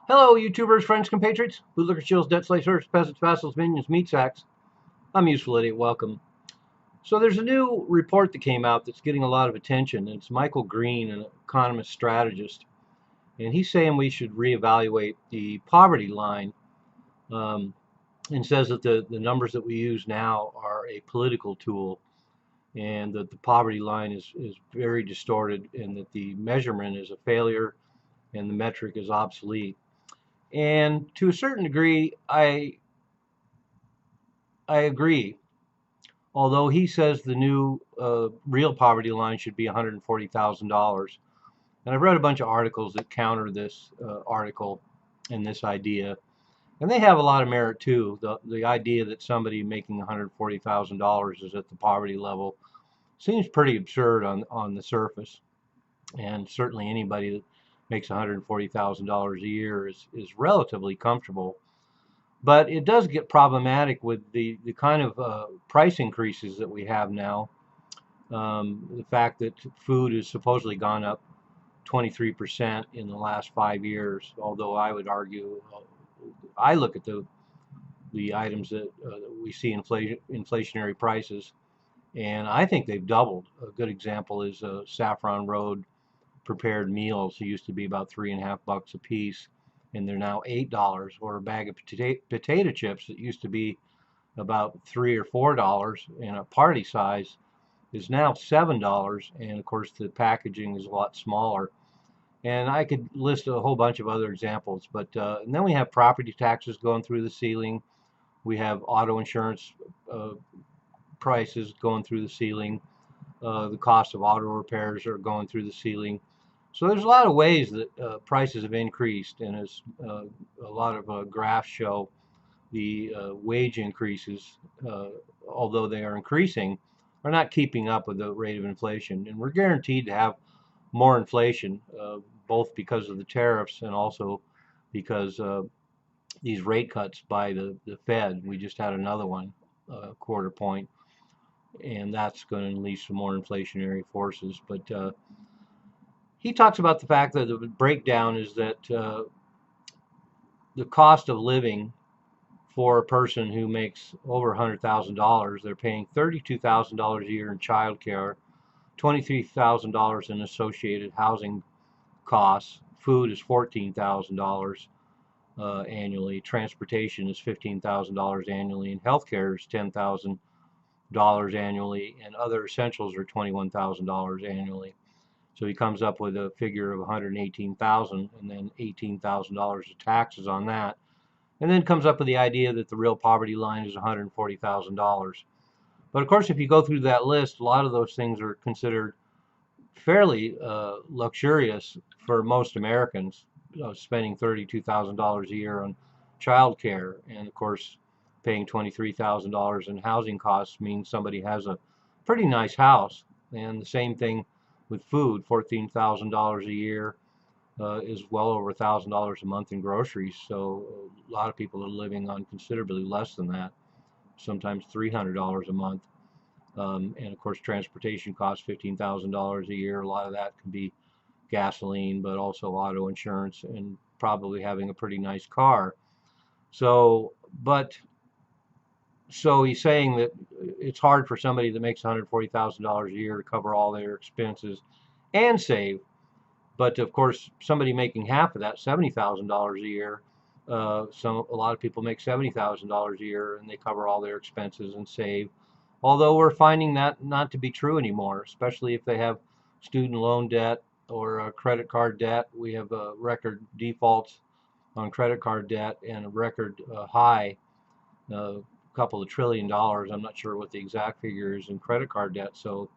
Hello, YouTubers, friends, compatriots, bootlickers, shills, debt slicers, peasants, vassals, minions, meat sacks. I'm Useful Idiot. Welcome. So there's a new report that came out that's getting a lot of attention. And it's Michael Green, an economist strategist, and he's saying we should reevaluate the poverty line, um, and says that the numbers that we use now are a political tool, and that the poverty line is very distorted, and that the measurement is a failure and the metric is obsolete. And to a certain degree, I agree. Although he says the new real poverty line should be $140,000. And I've read a bunch of articles that counter this article and this idea. And they have a lot of merit too. The idea that somebody making $140,000 is at the poverty level seems pretty absurd on the surface. And certainly anybody that makes $140,000 a year is relatively comfortable. But it does get problematic with the kind of price increases that we have now. The fact that food has supposedly gone up 23% in the last 5 years, although I would argue, I look at the items that we see inflationary prices, and I think they've doubled. A good example is Saffron Road prepared meals. They used to be about $3.50 a piece, and they're now $8. Or a bag of potato chips that used to be about $3 or $4 in a party size is now $7. And of course, the packaging is a lot smaller. And I could list a whole bunch of other examples. But and then we have property taxes going through the ceiling. We have auto insurance prices going through the ceiling. The cost of auto repairs are going through the ceiling. So there's a lot of ways that prices have increased, and as a lot of graphs show, the wage increases, although they are increasing, are not keeping up with the rate of inflation. And we're guaranteed to have more inflation, both because of the tariffs and also because these rate cuts by the Fed. We just had another one, quarter point, and that's going to unleash some more inflationary forces. But he talks about the fact that the breakdown is that the cost of living for a person who makes over $100,000, they're paying $32,000 a year in child care, $23,000 in associated housing costs. Food is $14,000 annually. Transportation is $15,000 annually, and healthcare is $10,000 annually, and other essentials are $21,000 annually. So he comes up with a figure of $118,000, and then $18,000 of taxes on that, and then comes up with the idea that the real poverty line is $140,000. But of course, if you go through that list, a lot of those things are considered fairly luxurious for most Americans, spending $32,000 a year on child care. And of course, paying $23,000 in housing costs means somebody has a pretty nice house. And the same thing with food. $14,000 a year is well over $1,000 a month in groceries. So a lot of people are living on considerably less than that, sometimes $300 a month. And of course, transportation costs $15,000 a year. A lot of that can be gasoline, but also auto insurance and probably having a pretty nice car. So, so he's saying that it's hard for somebody that makes $140,000 a year to cover all their expenses and save. But of course, somebody making half of that, $70,000 a year, a lot of people make $70,000 a year and they cover all their expenses and save. Although we're finding that not to be true anymore, especially if they have student loan debt or credit card debt. We have record defaults on credit card debt and a record high, couple of $1 trillion. I'm not sure what the exact figure is in credit card debt. So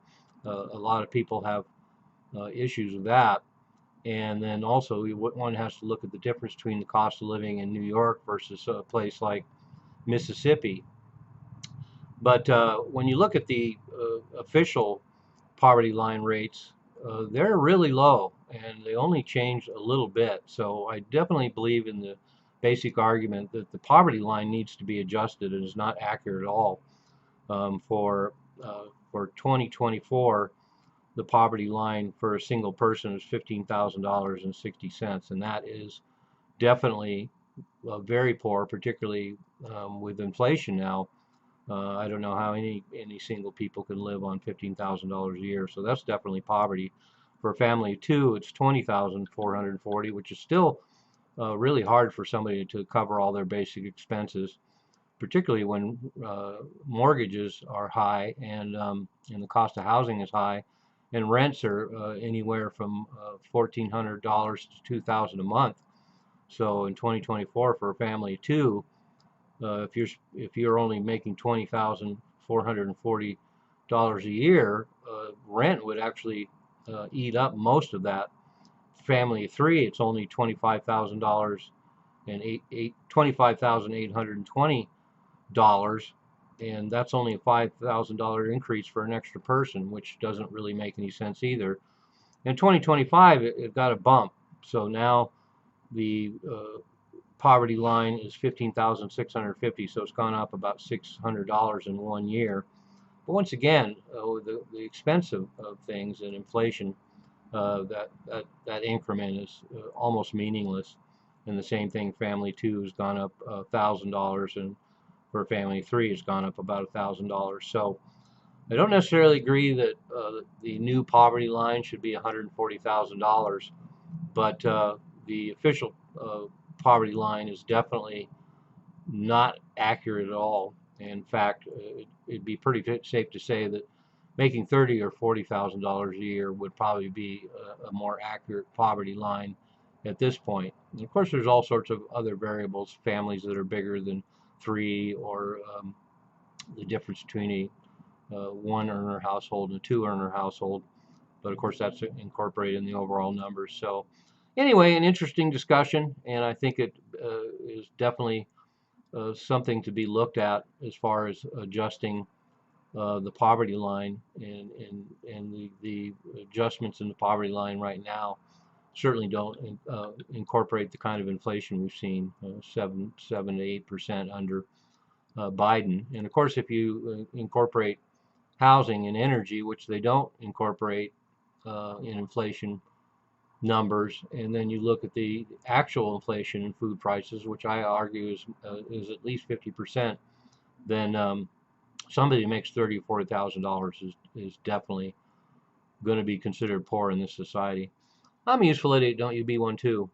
a lot of people have issues with that. And then also one has to look at the difference between the cost of living in New York versus a place like Mississippi. But when you look at the official poverty line rates, they're really low, and they only changed a little bit. So I definitely believe in the basic argument that the poverty line needs to be adjusted and is not accurate at all. For 2024, the poverty line for a single person is $15,000.60, and that is definitely very poor, particularly with inflation now. I don't know how any single people can live on $15,000 a year, so that's definitely poverty. For a family of two, it's 20,440, which is still really hard for somebody to cover all their basic expenses, particularly when mortgages are high and the cost of housing is high, and rents are anywhere from $1,400 to $2,000 a month. So in 2024, for a family of two, if you're only making $20,440 a year, rent would actually eat up most of that. Family of three, it's only $25,000 and $25,820, and that's only a $5,000 increase for an extra person, which doesn't really make any sense either. In 2025, it got a bump, so now the poverty line is 15,650, so it's gone up about $600 in 1 year. But once again, the expense of things and inflation, that increment is almost meaningless. And the same thing, family two has gone up $1,000, and for family three, it's gone up about $1,000. So I don't necessarily agree that the new poverty line should be $140,000, but the official poverty line is definitely not accurate at all. In fact, it'd be pretty safe to say that making $30,000 or $40,000 a year would probably be a more accurate poverty line at this point. And of course, there's all sorts of other variables, families that are bigger than three, or the difference between a one earner household and a two earner household. But of course, that's incorporated in the overall numbers. So anyway, an interesting discussion, and I think it is definitely something to be looked at as far as adjusting the poverty line, and the adjustments in the poverty line right now certainly don't incorporate the kind of inflation we've seen, 7 to 8% under Biden. And of course, if you incorporate housing and energy, which they don't incorporate in inflation numbers, and then you look at the actual inflation in food prices, which I argue is at least 50%, then somebody who makes $30,000 or $40,000 is definitely going to be considered poor in this society. I'm a useful idiot, don't you be one too?